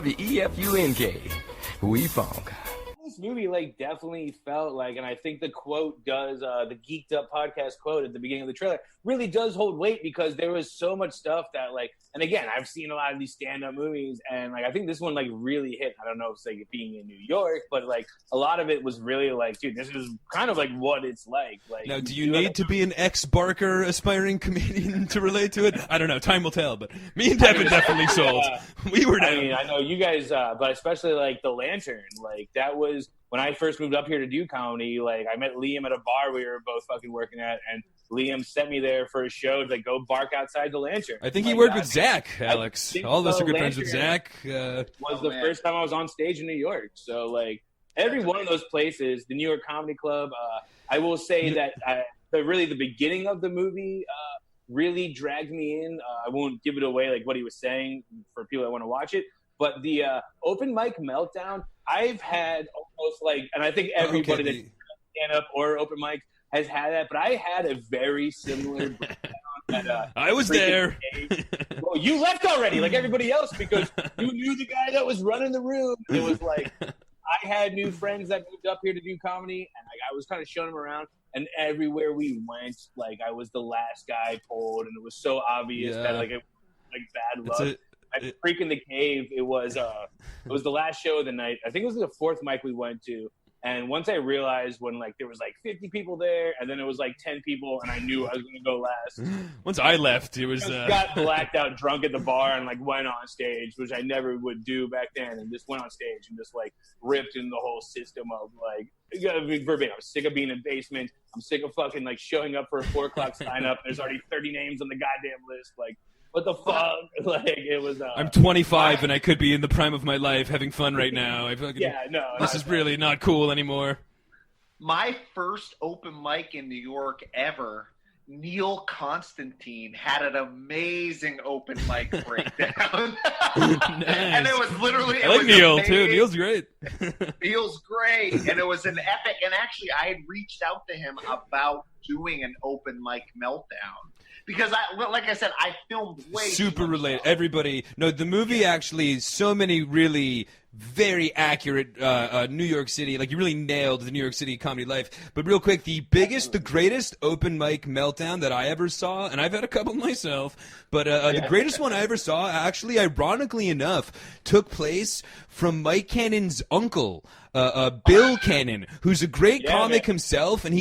WEFUNK. We funk. This movie definitely felt like, and I think the quote does, the Geeked Up Podcast quote at the beginning of the trailer really does hold weight, because there was so much stuff that and again, I've seen a lot of these stand-up movies, and I think this one really hit. I don't know if it's it being in New York, but a lot of it was really dude, this is kind of what it's like. Now, do you need to be an ex-Barker aspiring comedian to relate to it? I don't know. Time will tell, but me and Devin definitely sold. We were down. I know you guys, but especially The Lantern, that was when I first moved up here to do comedy. I met Liam at a bar we were both fucking working at, and Liam sent me there for a show to go bark outside the Lantern. I think he worked with Zach, Alex. All of us are good friends with Zach. Was the first time I was on stage in New York. So, every one of those places, the New York Comedy Club, I will say that the beginning of the movie really dragged me in. I won't give it away, what he was saying for people that want to watch it. But the open mic meltdown, I've had almost and I think everybody that stand up or open mic has had that, but I had a very similar breakdown at, I was there. Well, you left already, like everybody else, because you knew the guy that was running the room. It was I had new friends that moved up here to do comedy, and I was kind of showing them around, and everywhere we went, I was the last guy pulled, and it was so obvious that it was bad luck. At Freak in the Cave, it was the last show of the night. I think it was the fourth mic we went to. And once I realized when there was 50 people there, and then it was 10 people, and I knew I was going to go last. Once I left, it was got blacked out drunk at the bar and went on stage, which I never would do back then, and just went on stage and just ripped in the whole system of verbatim. I'm sick of being in basement. I'm sick of fucking showing up for a 4 o'clock sign up. There's already 30 names on the goddamn list. What the fuck? It was. I'm 25 and I could be in the prime of my life, having fun right now. This is really not cool anymore. My first open mic in New York ever, Neil Constantine had an amazing open mic breakdown. Nice. And it was literally. I like Neil too. Neil's great. Neil's great, and it was an epic. And actually, I had reached out to him about doing an open mic meltdown. Because, like I said, I filmed way super related. Everybody, no, the movie actually, so many really very accurate New York City, you really nailed the New York City comedy life. But real quick, the greatest open mic meltdown that I ever saw, and I've had a couple myself, but the greatest one I ever saw, actually, ironically enough, took place from Mike Cannon's uncle, Bill Cannon, who's a great comic himself, and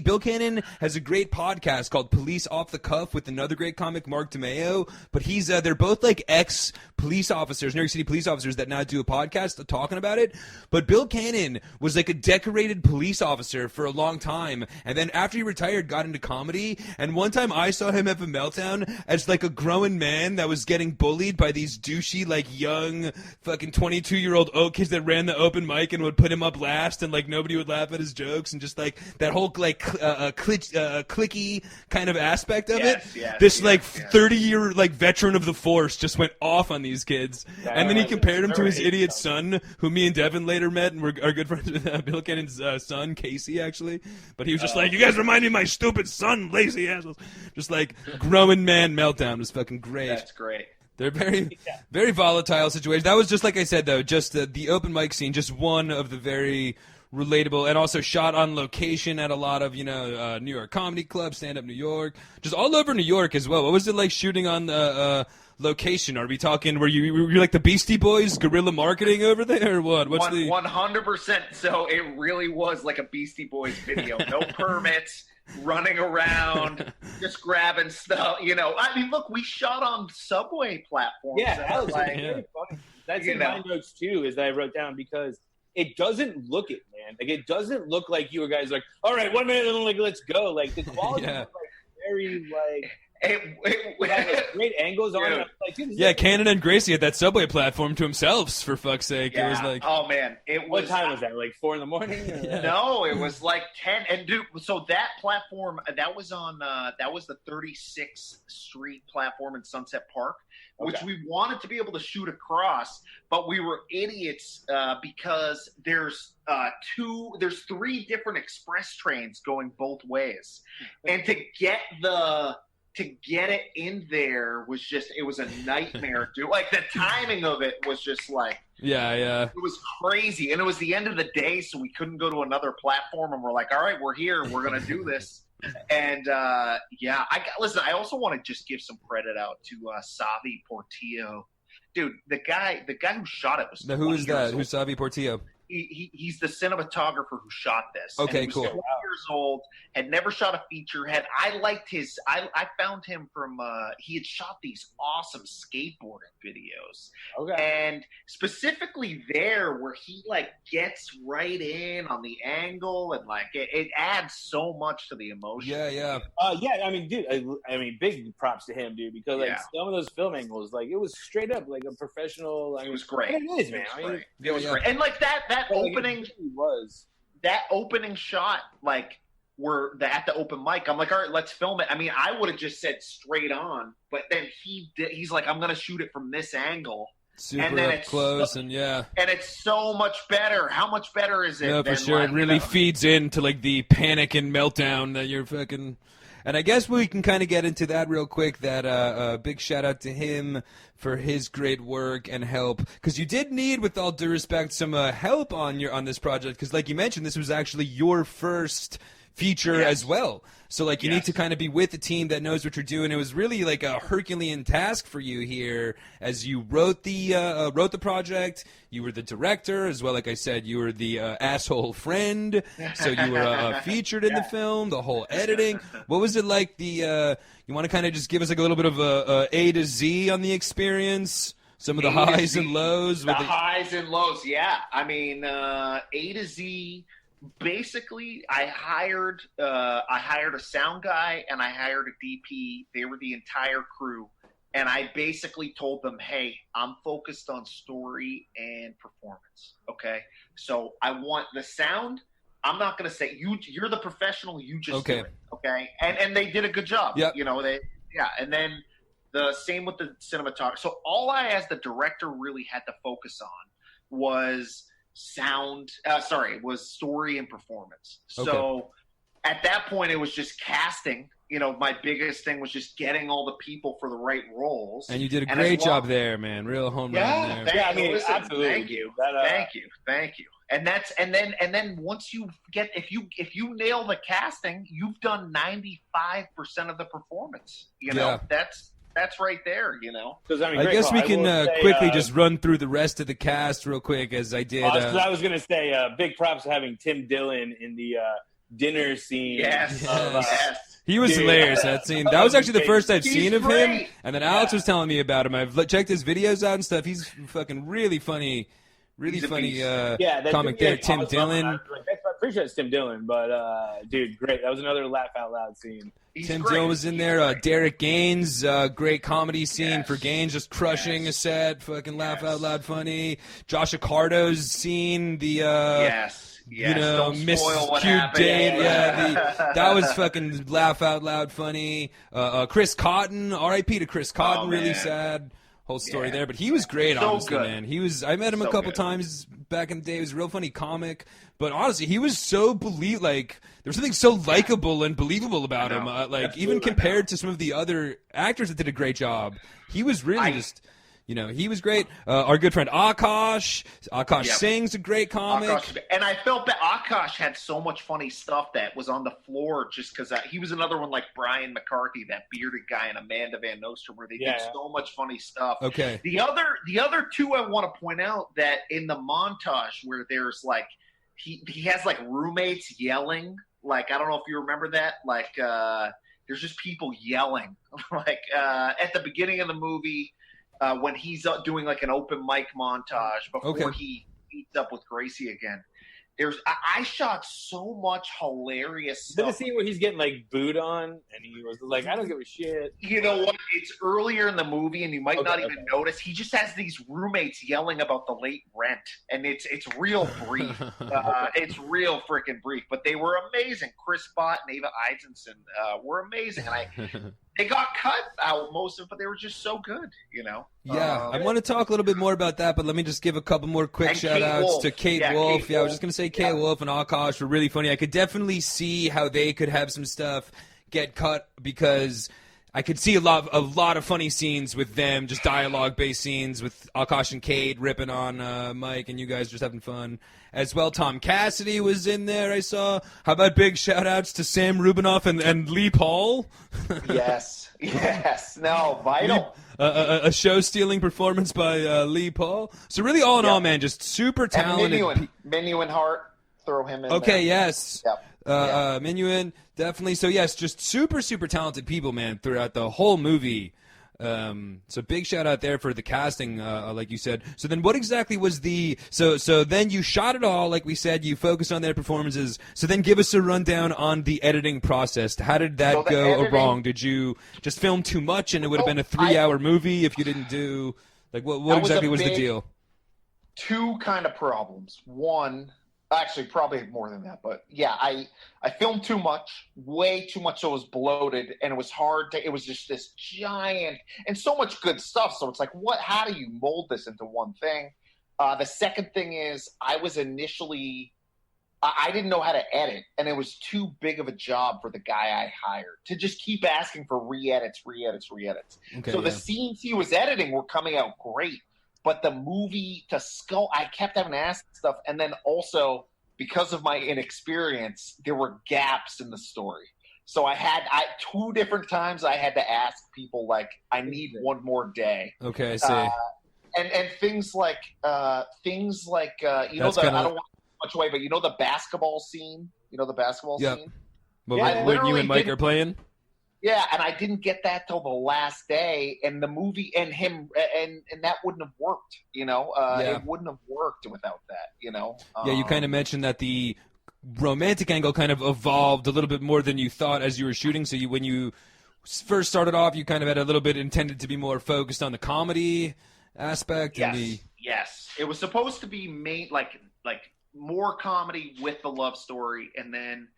Bill Cannon has a great podcast called Police Off the Cuff with another great comic, Mark DeMeo, but they're both ex-police officers, New York City police officers that now do a podcast talking about it, but Bill Cannon was a decorated police officer for a long time, and then after he retired, got into comedy, and one time I saw him have a meltdown as a grown man that was getting bullied by these douchey, young, fucking 22-year-old kids that ran the open mic and would put him up last, and nobody would laugh at his jokes, and just that whole clicky kind of aspect of it. This 30-year veteran of the force just went off on these kids, and then he compared him to his idiot son, who me and Devin later met, and are good friends with Bill Cannon's son, Casey, actually. But he was just you guys remind me of my stupid son, lazy assholes. Just grown man meltdown was fucking great. That's great. They're very, very volatile situations. That was just like I said, though, just the open mic scene, just one of the very relatable, and also shot on location at a lot of, New York comedy clubs, stand-up New York, just all over New York as well. What was it like shooting on location? Are we talking, were you like the Beastie Boys, guerrilla marketing over there, or what? 100%. So it really was like a Beastie Boys video. No permits. Running around, just grabbing stuff, I mean, look, we shot on subway platforms. Yeah, that was very funny. That's in my notes too, is that I wrote down, because it doesn't look it, man. It doesn't look like you guys all right, 1 minute, and let's go. The quality was very great angles on it. Cannon and Gracie had that subway platform to himself, for fuck's sake. Yeah. It was oh man, what time was that? 4 in the morning? No, it was 10. And dude, so that platform, that was the 36th Street platform in Sunset Park, which we wanted to be able to shoot across, but we were idiots because there's 3 different express trains going both ways, and to to get it in there was just, it was a nightmare, dude. Like, the timing of it was just like, yeah. It was crazy. And it was the end of the day, so we couldn't go to another platform. And we're like, all right, we're here. We're going to do this. And, listen, I also want to just give some credit out to Savi Portillo. Dude, the guy who shot it was Who is that? Who's Savi Portillo? He's the cinematographer who shot this. Okay, and he was cool. 20 years old, had never shot a feature. I liked his. I found him from. He had shot these awesome skateboarding videos. Okay. And specifically there, where he like gets right in on the angle, and like it adds so much to the emotion. Yeah. I mean, dude. I mean, big props to him, dude, because like some of those film angles, like it was straight up like a professional. Like, it was great. It is, man. It was great. And like that opening shot, like at the open mic, I'm like, all right, let's film it. I mean, I would have just said straight on, but then he's like, I'm gonna shoot it from this angle, super and then up close, and it's so much better. How much better is it? No, for sure. It really feeds into like the panic and meltdown that you're fucking. And I guess we can kind of get into that real quick. That big shout out to him for his great work and help, because you did need, with all due respect, some help on this project. Because, like you mentioned, this was actually your first feature as well. So, like, you need to kind of be with a team that knows what you're doing. It was really like a Herculean task for you here, as you wrote the project. You were the director as well. Like I said, you were the asshole friend. So you were featured in the film. The whole editing. What was it like? You want to kind of just give us like a little bit of A to Z on the experience. Some of the highs and lows. The highs and lows. Yeah, I mean, A to Z. Basically, I hired a sound guy and I hired a DP. They were the entire crew, and I basically told them, "Hey, I'm focused on story and performance. Okay, so I want the sound. I'm not going to say you're the professional. You just do it. Okay." And they did a good job. Yep. You know, and then the same with the cinematography. So all I, as the director, really had to focus on was was story and performance. So at that point, it was just casting. You know, my biggest thing was just getting all the people for the right roles. And you did a great job there, man. Real home run there. Absolutely. Thank you. And then once you get, if you nail the casting, you've done 95% of the perforence. You know, that's right there, you know. I guess we can quickly just run through the rest of the cast real quick, as I did. I was going to say big props to having Tim Dillon in the dinner scene. Yes. He was hilarious, that scene. That was actually the first I've seen of him. And then Alex was telling me about him. I've checked his videos out and stuff. He's fucking really funny. Really funny comic there, Tim Dillon. I'm pretty sure it's Tim Dillon, but dude, great. That was another laugh out loud scene. Tim Dillon was in there. Derek Gaines, great comedy scene for Gaines, just crushing a set, fucking laugh out loud funny. Josh Accardo's scene, you know, Miss Cute Date. That was fucking laugh out loud funny. Chris Cotton, R.I.P. to Chris Cotton, really sad. Whole story there, but he was great, honestly, man. I met him a couple times back in the day. He was a real funny comic, but honestly, he was so there was something so likable and believable about him. Even compared to some of the other actors that did a great job, he was really he was great. Our good friend Akash Singh's a great comic. And I felt that Akash had so much funny stuff that was on the floor just because he was another one like Brian McCarthy, that bearded guy, and Amanda Van Nostrum, where they did so much funny stuff. Okay. The other two I want to point out, that in the montage where there's like he has like roommates yelling. Like, I don't know if you remember that. Like there's just people yelling. Like at the beginning of the movie. When he's doing like an open mic montage before he meets up with Gracie again. I shot so much hilarious stuff. Did you see where he's getting like booed on and he was like, I don't give a shit? You know what? It's earlier in the movie and you might not even notice. He just has these roommates yelling about the late rent, and it's real brief. It's real freaking brief, but they were amazing. Chris Bott and Ava Eisenson were amazing, and they got cut out most of it, but they were just so good, you know? Yeah, I want to talk a little bit more about that, but let me just give a couple more quick shout-outs to Kate Wolf. I was just going to say Kate Wolf and Akash were really funny. I could definitely see how they could have some stuff get cut, because I could see a lot of funny scenes with them, just dialogue-based scenes with Akash and Cade ripping on Mike, and you guys just having fun as well. Tom Cassidy was in there, I saw. How about big shout-outs to Sam Rubinoff and Lee Paul? Yes, no, vital. A show-stealing performance by Lee Paul. So really, all in all, man, just super talented. And Minuin Hart, throw him in Okay, there. yes. Yep. Minuin, definitely. So, yes, just super, super talented people, man, throughout the whole movie. So big shout out there for the casting, like you said. So then what exactly was so then you shot it all, like we said, you focused on their performances. So then give us a rundown on the editing process. How did that go wrong? Did you just film too much and it would have been a 3-hour movie if you didn't do, like, what exactly was the deal? Two kind of problems. One, actually, probably more than that, but yeah, I filmed too much, way too much, so it was bloated, and it was hard to. It was just this giant and so much good stuff. So it's like, how do you mold this into one thing? The second thing is, I didn't know how to edit, and it was too big of a job for the guy I hired to just keep asking for re-edits. Okay, so the scenes he was editing were coming out great. But the movie I kept having to ask stuff. And then also, because of my inexperience, there were gaps in the story. So two different times I had to ask people, like, I need one more day. Okay, I see. And things like I don't want to give much away, but the basketball scene? Scene? When you and Mike are playing? Yeah, and I didn't get that till the last day, and the movie and him and that wouldn't have worked. It wouldn't have worked without that. Yeah, you kind of mentioned that the romantic angle kind of evolved a little bit more than you thought as you were shooting. So when you first started off, you kind of had a little bit intended to be more focused on the comedy aspect. Yes. It was supposed to be like more comedy with the love story, and then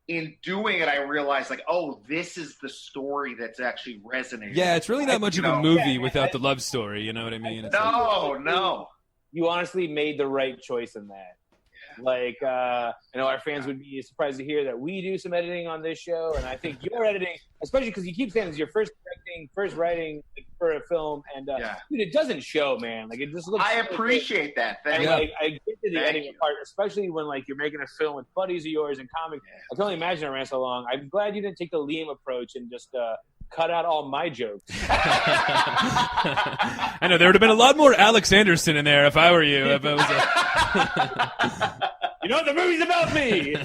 in doing it, I realized, like, oh, this is the story that's actually resonating. Yeah, it's really not much of a movie without the love story. You know what I mean? No. You honestly made the right choice in that. Like, I know our fans would be surprised to hear that we do some editing on this show, and I think your editing, especially because you keep saying it's your first directing, first writing for a film, and dude, it doesn't show, man. Like, it just looks. I appreciate that. Thank you. I get to the editing part, especially when like you're making a film with buddies of yours and comics. I can only imagine it ran so long. I'm glad you didn't take the Liam approach and just cut out all my jokes. I know there would have been a lot more Alex Anderson in there if I were you. If it was the movie's about me.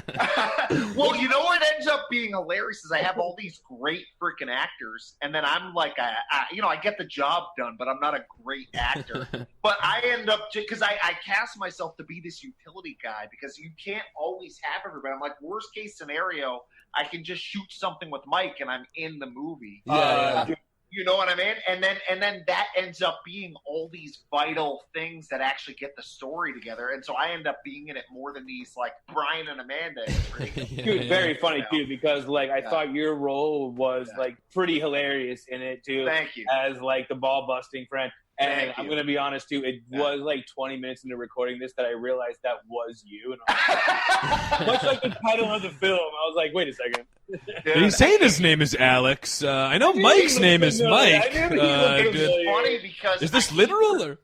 Well, what ends up being hilarious is I have all these great freaking actors, and then I'm like, I get the job done, but I'm not a great actor. But I end up, because I cast myself to be this utility guy, because you can't always have everybody. I'm like, worst case scenario, I can just shoot something with Mike and I'm in the movie. Yeah. You know what I mean? And then that ends up being all these vital things that actually get the story together. And so I end up being in it more than these, like, Brian and Amanda. Dude, very funny too, because like I thought your role was like pretty hilarious in it too. Thank you. As like the ball busting friend. And I'm gonna be honest too, it was like 20 minutes into recording this that I realized that was you. And I was much like the title of the film, I was like, wait a second. He's saying his name is Alex. I know Mike's name is Mike. It's funny because is this literal or?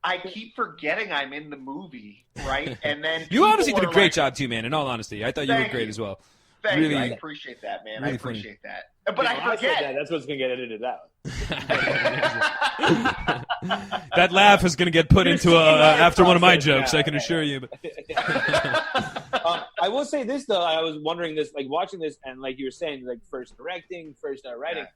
I keep forgetting I'm in the movie, right? And then you honestly did a great job too, man. In all honesty, I thought you were great as well. Thank really, you. I appreciate that, man. Really I appreciate funny. that. But I forget. That's what's gonna get edited out. That laugh is going to get put into after one of my jokes, I can assure you. I will say this though, I was wondering this, like watching this, and like you were saying, like first directing, first writing.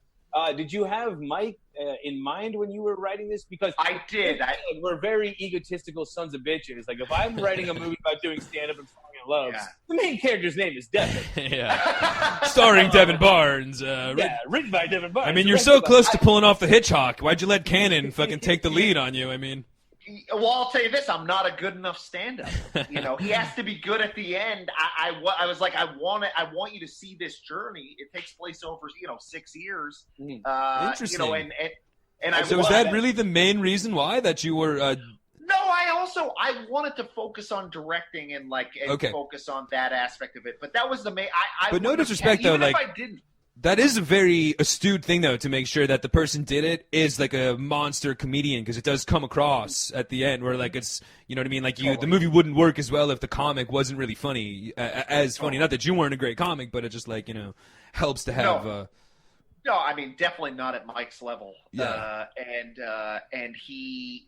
Did you have Mike in mind when you were writing this? Because I did. We're very egotistical sons of bitches. Like if I'm writing a movie about doing stand-up and falling in love, the main character's name is Devin. Starring Devin Barnes. Written by Devin Barnes. I mean, you're so close to pulling off the Hitchcock. Why'd you let Cannon fucking take the lead on you? I mean. Well, I'll tell you this: I'm not a good enough stand-up. He has to be good at the end. I was like, I want you to see this journey. It takes place over 6 years. Interesting. And so was that really the main reason why that you were? No, I wanted to focus on directing and focus on that aspect of it. But that was the main. But no disrespect though, even like. if I didn't. That is a very astute thing, though, to make sure that the person did it is like a monster comedian, because it does come across at the end where like it's, you know what I mean? Like the movie wouldn't work as well if the comic wasn't really funny, as funny. Not that you weren't a great comic, but it just like, you know, helps to have. No, I mean definitely not at Mike's level. Yeah. And he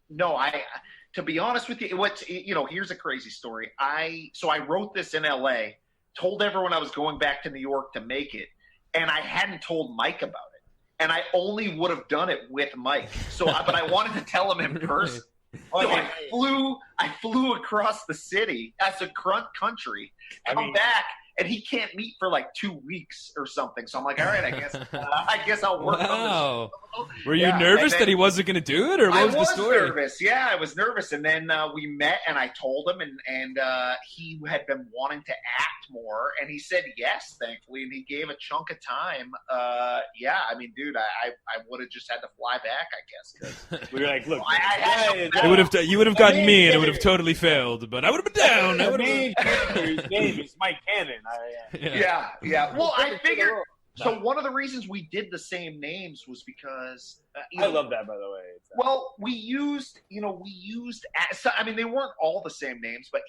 to be honest with you, here's a crazy story. I wrote this in LA, told everyone I was going back to New York to make it. And I hadn't told Mike about it, and I only would have done it with Mike. But I wanted to tell him in person. So I flew across the city as a country, come back, and he can't meet for like 2 weeks or something. So I'm like, all right, I guess I'll work on this. Were you nervous that he wasn't going to do it, or what was the story? I was nervous. Yeah, I was nervous. And then we met, and I told him, and he had been wanting to act more, and he said yes, thankfully, and he gave a chunk of time. Yeah, I mean, dude, I would have just had to fly back, I guess. Cause we were like, look, you would have gotten me, and it would have totally failed, but I would have been down. The main character's name is Mike Cannon. Yeah. Well, I figured. So one of the reasons we did the same names was because I love that, by the way. Well, we used. I mean, they weren't all the same names, but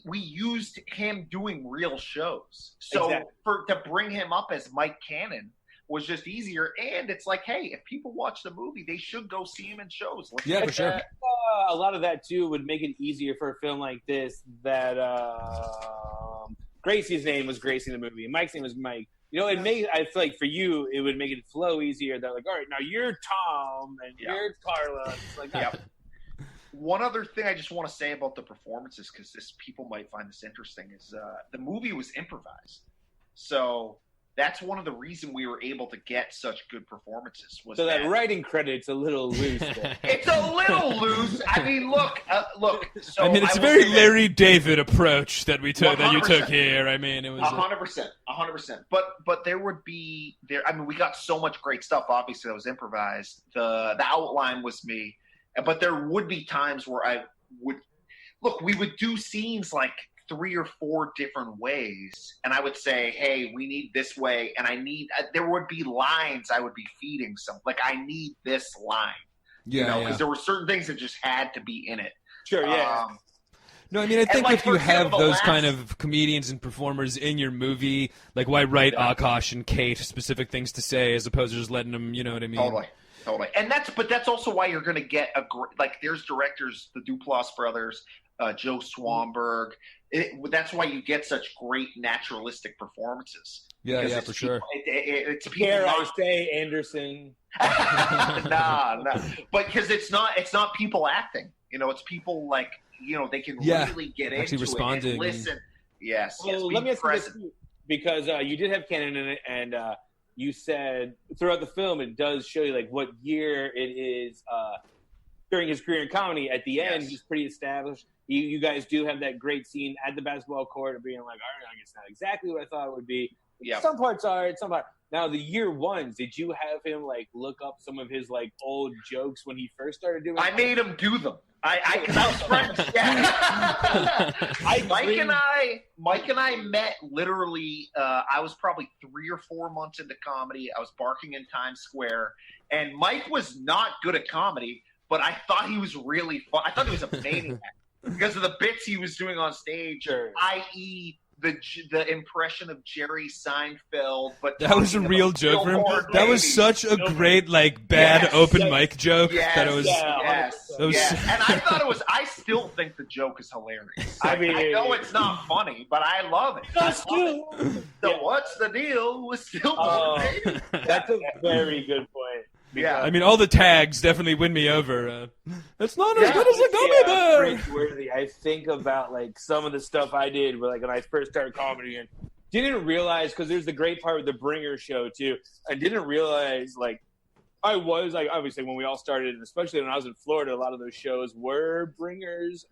we used him doing real shows. So to bring him up as Mike Cannon was just easier, and it's like, hey, if people watch the movie, they should go see him in shows. Yeah, for sure. A lot of that too would make it easier for a film like this. That Gracie's name was Gracie in the movie, and Mike's name was Mike. You know, I feel like for you, it would make it flow easier. They're like, all right, now you're Tom, and you're Carla. It's like, One other thing I just want to say about the performances, because people might find this interesting, is the movie was improvised. So that's one of the reasons we were able to get such good performances. That writing credit's a little loose. It's a little loose. I mean, look. So I mean, it's a very Larry David approach that you took here. I mean, it was 100%. But there would be there. I mean, we got so much great stuff. Obviously, that was improvised. The outline was me, but there would be times where we would do scenes like 3 or 4 different ways, and I would say, hey, we need this way, and there would be lines I would be feeding like, I need this line, because there were certain things that just had to be in it. Sure. No, I mean, I think if you have those kind of comedians and performers in your movie, like, why write Akash and Kate specific things to say as opposed to just letting them, you know what I mean? Totally. And that's also why you're going to get there's directors, the Duplass brothers, Joe Swanberg. That's why you get such great naturalistic performances. Yeah, for sure. It's people. Dare I say Anderson? Nah. But because it's not people acting. You know, it's people like, they can really get into responding it and listen. Yes. Well, let me ask you this, because you did have Cannon in it, and you said throughout the film it does show you like what year it is during his career in comedy. At the end, he's pretty established. You guys do have that great scene at the basketball court of being like, all right, it's not exactly what I thought it would be. Yeah. Some parts are, some parts. Now, the year ones, did you have him like look up some of his like old jokes when he first started doing? I made him do them. Because I was friends. Mike and I met literally. I was probably 3 or 4 months into comedy. I was barking in Times Square, and Mike was not good at comedy, but I thought he was really fun. I thought he was a maniac because of the bits he was doing on stage, i.e. the impression of Jerry Seinfeld, but that was a real joke for him. That was such a great, like, bad open mic joke. That it was. And I thought it was. I still think the joke is hilarious. I mean, I know it's not funny, but I love it. So what's the deal with stillborn baby? That's a very good point. Yeah, I mean, all the tags definitely win me over. It's not as good as a gummy bear. Worthy. I think about like some of the stuff I did when I first started comedy, and didn't realize, because there's the great part with the Bringer show too. I didn't realize like I was like, obviously when we all started, and especially when I was in Florida, a lot of those shows were Bringers.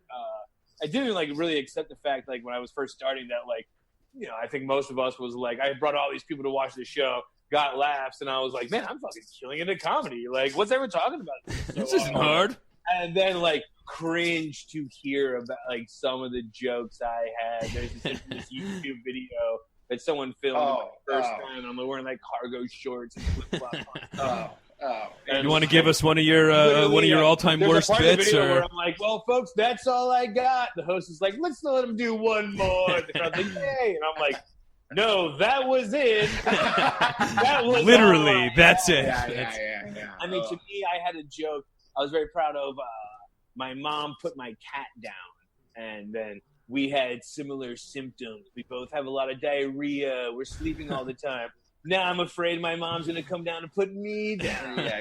I didn't like really accept the fact like when I was first starting that like, I think most of us was like, I brought all these people to watch the show, got laughs, and I was like, man, I'm fucking killing it in comedy. Like, what's everyone talking about? This isn't hard. And then, like, cringe to hear about, like, some of the jokes I had. There's this YouTube video that someone filmed the first time. And I'm wearing like cargo shorts and flip flops. You want to give us one of your all-time worst bits, or? Where I'm like, well, folks, that's all I got. The host is like, let's let him do one more. The crowd's like, yay, and I'm like, no, that was it. That was literally that's it. Yeah. I mean, to me, I had a joke. I was very proud of. My mom put my cat down, and then we had similar symptoms. We both have a lot of diarrhea. We're sleeping all the time. Now I'm afraid my mom's gonna come down and put me down. Yeah.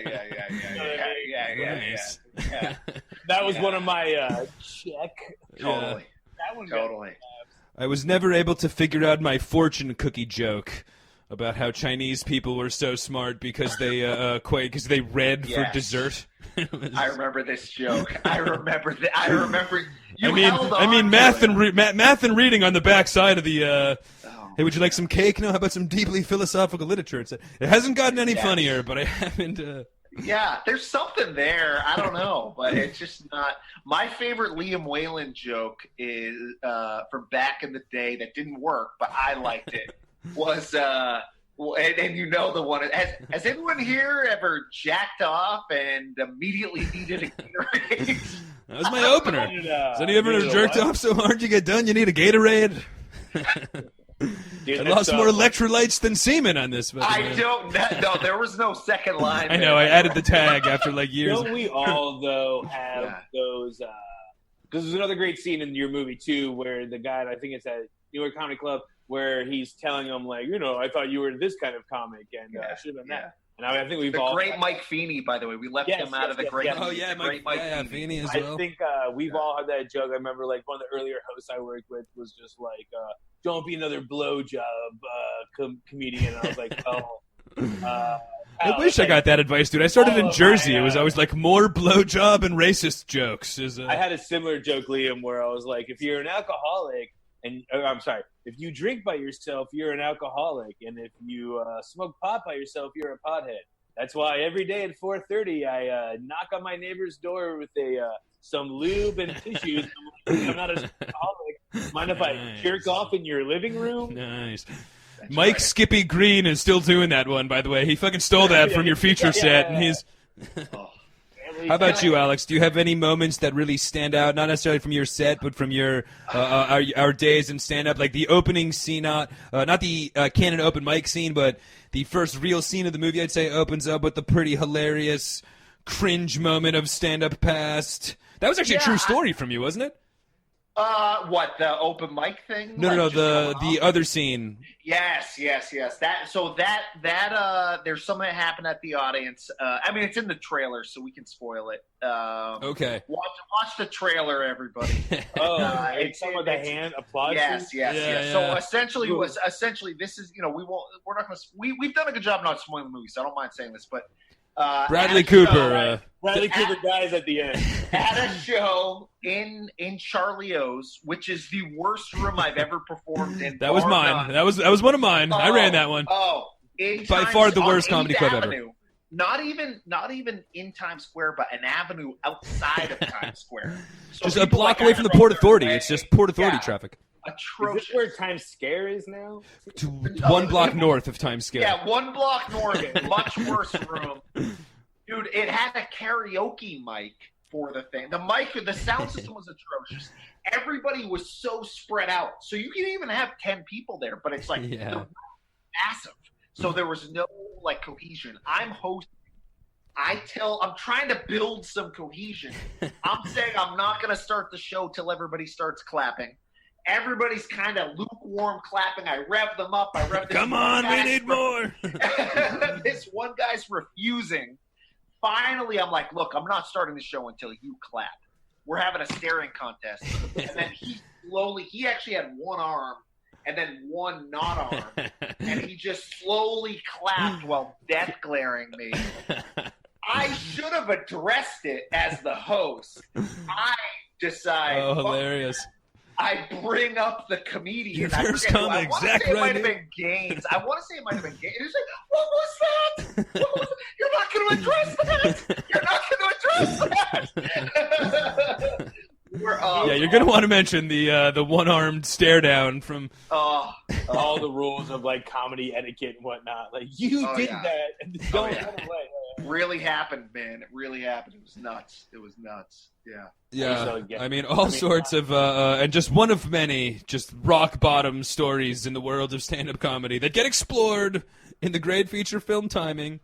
That was one of my check. Totally. That one Totally. I was never able to figure out my fortune cookie joke about how Chinese people were so smart because they read for dessert. I remember this joke. I remember that. I remember. Math and reading on the back side of the. Hey, would you like some cake? No, how about some deeply philosophical literature? It hasn't gotten any funnier, but I haven't. Yeah, there's something there. I don't know, but it's just not. My favorite Liam Whalen joke is from back in the day that didn't work, but I liked it. Was and you know the one. Has anyone here ever jacked off and immediately needed a Gatorade? That was my opener. Has anyone ever jerked off so hard you get done? You need a Gatorade. Dude, I lost more electrolytes than semen on this. I don't know. There was no second line. I know. I added the tag after like years. Don't we all, though, have those? Because there's another great scene in your movie, too, where the guy, I think it's at New York Comedy Club, where he's telling him, like, I thought you were this kind of comic, and should have been that. And I think we've the all... The great Mike Feeney, by the way. We left him out of the great... Oh, yeah, Mike Feeney as well. I think we've all had that joke. I remember, like, one of the earlier hosts I worked with was just like, don't be another blowjob comedian. And I was like, I wish I got that advice, dude. I started in Jersey. It was always like more blowjob and racist jokes. I had a similar joke, Liam, where I was like, if you're an alcoholic... if you drink by yourself, you're an alcoholic, and if you smoke pot by yourself, you're a pothead. That's why every day at 4:30, I knock on my neighbor's door with some lube and tissues. I'm not an alcoholic. Mind if I jerk off in your living room? Nice. That's Mike right. Skippy Green is still doing that one, by the way. He fucking stole that from your feature set, and he's... How about you, Alex? Do you have any moments that really stand out, not necessarily from your set, but from your our days in stand-up, like the opening scene, not the canon open mic scene, but the first real scene of the movie? I'd say opens up with the pretty hilarious cringe moment of stand-up past. That was actually a true story from you, wasn't it? What, the open mic thing? No, the other scene. Yes. That there's something that happened at the audience. I mean, it's in the trailer, so we can spoil it. Okay. Watch the trailer, everybody. It's some of the hand applause. Yes. Yeah. So essentially, this is we're not gonna. We've done a good job not spoiling the movie, so I don't mind saying this, but. Bradley Cooper. Bradley Cooper dies at the end. At a show in Charlie O's, which is the worst room I've ever performed in. That was mine. That was one of mine. I ran that one. By far the worst comedy club ever. Not even in Times Square, but an avenue outside of Times Square. So just a block away from the Port Authority. It's just Port Authority traffic. Atrocious. Is this where Times Square is now? 1 block north of Times Square. Yeah, 1 block north. Much worse room. Dude, it had a karaoke mic for the thing. The sound system was atrocious. Everybody was so spread out. So you can even have 10 people there, but it's like massive. So there was no cohesion. I'm hosting. I'm trying to build some cohesion. I'm saying I'm not going to start the show till everybody starts clapping. Everybody's kind of lukewarm clapping. I rev them up. Come on, we need more. This one guy's refusing. Finally, I'm like, look, I'm not starting the show until you clap. We're having a staring contest. And then he actually had one arm and then one not arm. And he just slowly clapped while death glaring me. I should have addressed it as the host. I decide. Oh, hilarious. I bring up the comedian. Your first comic, Zach It might have been Gaines. I want to say it might have been Gaines. He's like, what was that? You're not going to address that. You're not going to address that. Yeah, you're gonna want to mention the one-armed stare down from. All the rules of like comedy etiquette and whatnot. Like you did that, and don't run away. Really happened, man. It really happened. It was nuts. Yeah. Yeah, I mean, all sorts of, and just one of many just rock-bottom stories in the world of stand-up comedy that get explored in the great feature film timing.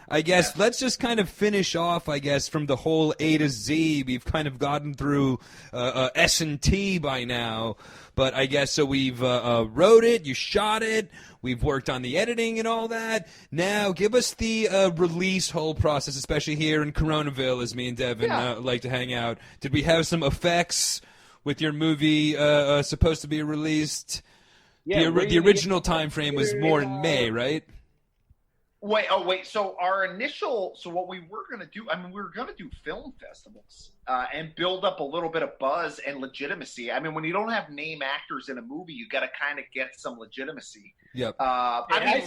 I guess let's just kind of finish off, I guess, from the whole A to Z. We've kind of gotten through S&T by now. But I guess so we've wrote it, you shot it, we've worked on the editing and all that. Now give us the release whole process, especially here in Coronaville as me and Devin like to hang out. Did we have some effects with your movie supposed to be released? Yeah, the original time frame was more in May, right? Wait. So what we were going to do, I mean, we were going to do film festivals and build up a little bit of buzz and legitimacy. I mean, when you don't have name actors in a movie, you got to kind of get some legitimacy. Yep. I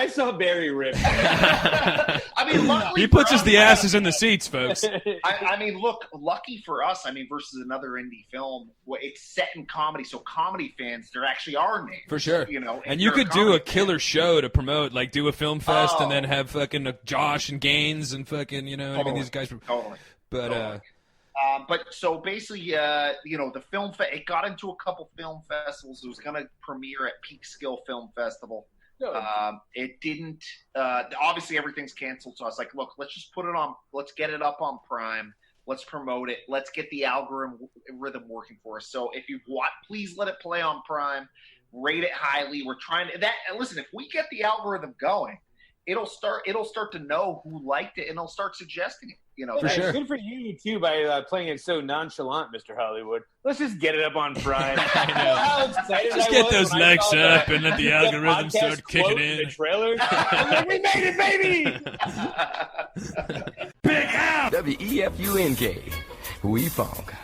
saw Barry rip. I mean, luckily he puts for us, the asses in the seats, folks. I mean, look, lucky for us, I mean, versus another indie film, it's set in comedy, so comedy fans, there actually are names. For sure. You know, and you could do a killer show to promote, like do a film fest and then have fucking Josh and Gaines and fucking, you know, I mean, these guys. Totally. But, but so basically, you know, the film it got into a couple film festivals. It was going to premiere at Peekskill Film Festival. It didn't. Obviously, everything's canceled. So I was like, look, let's just put it on. Let's get it up on Prime. Let's promote it. Let's get the algorithm working for us. So if you want, please let it play on Prime. Rate it highly. We're trying to that. And listen, if we get the algorithm going, it'll start to know who liked it and it'll start suggesting it. You know, for sure. It's good for you too by playing it so nonchalant, Mr. Hollywood. Let's just get it up on Prime. How excited just I get was those when I legs saw up that. and let the algorithm start kicking in. The trailer. I'm like, we made it, baby! WEFUNK. We funk.